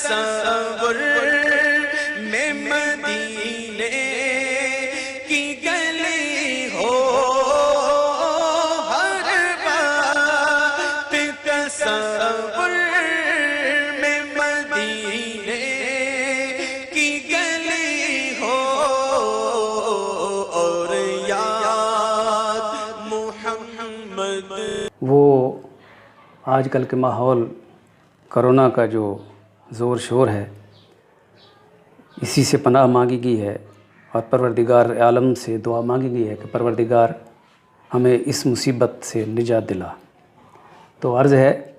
तसव्वुर में मदीने की गली हो, हर बात तसव्वुर में मदीने की गली हो, और याद मुहम्मद। वो आजकल के माहौल कोरोना का जो ज़ोर शोर है, इसी से पनाह मांगी गई है और परवरदिगार आलम से दुआ मांगी गई है कि परवरदिगार हमें इस मुसीबत से निजात दिला। तो अर्ज़ है,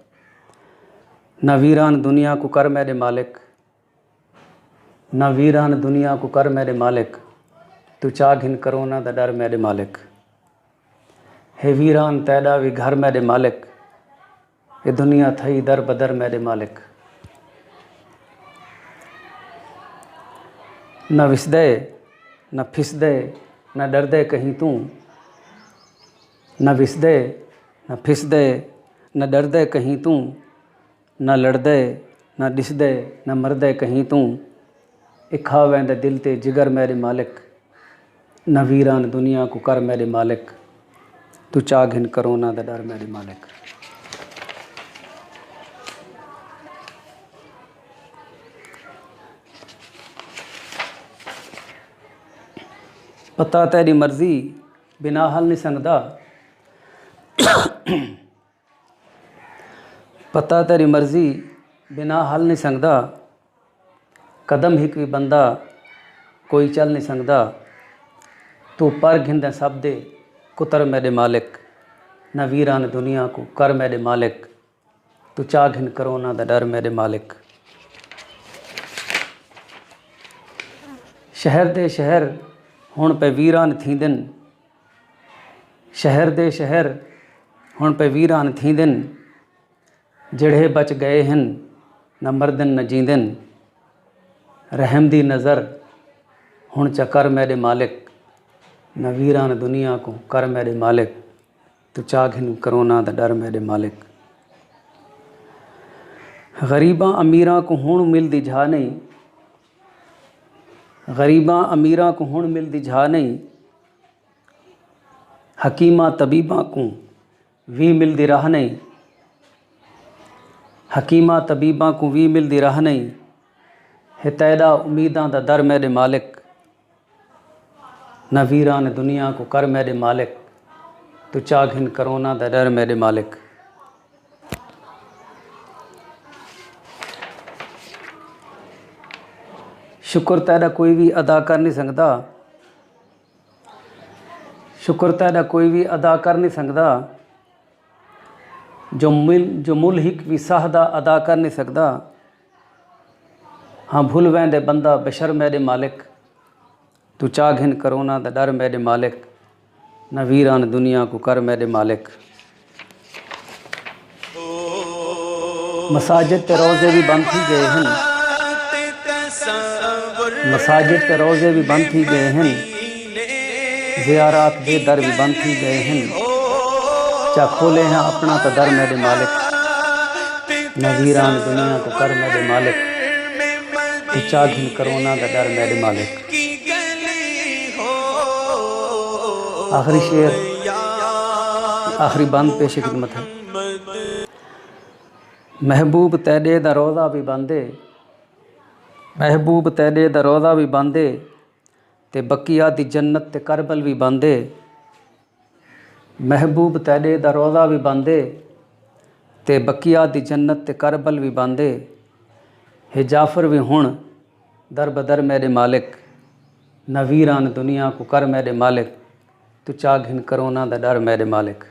न वीरान दुनिया को कर मेरे मालिक, न वीरान दुनिया को कर मेरे मालिक, तू चाघिन कोरोना दा डर मेरे मालिक। हे वीरान तैदा भी घर मेरे मालिक, ये दुनिया थई दर बदर मेरे मालिक। न विसदे न फिसदे न डरदे कहीं तू, न विसदे न फिसदे न डरदे कहीं तू, न लड़दे न डिसदे न मरदे कहीं तू, इखा वेंदे दिल ते जिगर मेरे मालिक, न वीरान दुनिया को कर मेरे मालिक, तू चाघिन कोरोना दा डर मेरे मालिक। पता तेरी मर्जी बिना हल नहीं संगदा, पता तेरी मर्जी बिना हल नहीं संगदा, कदम ही कोई बंदा कोई चल नहीं संगदा, तू पर घिंदे सब दे कुतर मेरे मालिक, न वीरान दुनिया को कर मेरे मालिक, तू चाघिन कोरोना दा डर मेरे मालिक। शहर दे शहर हुण पे वीरान थींदन, शहर दे शहर हुण पे वीरान थींदन, जड़े बच गए हैं न मरदन न जींदन, रहम दी नज़र हुण चकर मेरे मालिक, न वीरान दुनिया को कर मेरे मालिक, तू चाघिन कोरोना दा डर मेरे मालिक। गरीबां अमीरां को हुण मिलदी जा नहीं, गरीबां अमीरां को हुण मिलदी जा नहीं, हकीमां तबीबां को भी मिलदी राह नहीं, हकीमां तबीबां को भी मिलदी राह नहीं, हितैदा उम्मीदां दा दर मेरे मालिक, न वीरान दुनिया को कर मेरे मालिक, तू चाघिन कोरोना दा डर मेरे मालिक। शुक्र तेरा कोई भी अदा कर नहीं सकता, शुक्र तेरा कोई भी अदा कर नहीं सकता, जो मुल्हिक भी साहदा अदा कर नहीं सकता, हाँ भूल वेंदे बंदा बेशर मेरे मालिक, तू चाघिन कोरोना दा डर मेरे मालिक, न वीरान दुनिया को कर मेरे मालिक। मसाजिद ते रोज़े भी बंद थी गए हैं, मसाजिद ते रोज़े भी बंद थी गए हैं, ज़ियारात दे दर भी बंद थी गए हैं, चा खोले हैं अपना तो दर मेरे मालिक, न वीरान दुनिया को कर मेरे मालिक, तू चाघिन कोरोना दा डर मेरे मालिक। आखिरी शेर, आखिरी बंद पेश खिदमत है। महबूब तेरे दा रोज़ा भी बंदे, महबूब तेरे दा रोज़ा भी बंदे, ते बकिया दी जन्नत ते करबल भी बंदे, महबूब तेरे दा रोज़ा भी बंदे, ते बकिया दी जन्नत ते करबल भी बंदे, हे जाफर भी हुण दर बदर मेरे मालिक, न वीरान दुनिया को कर मेरे मालिक, तू चाघिन कोरोना दा डर मेरे मालिक।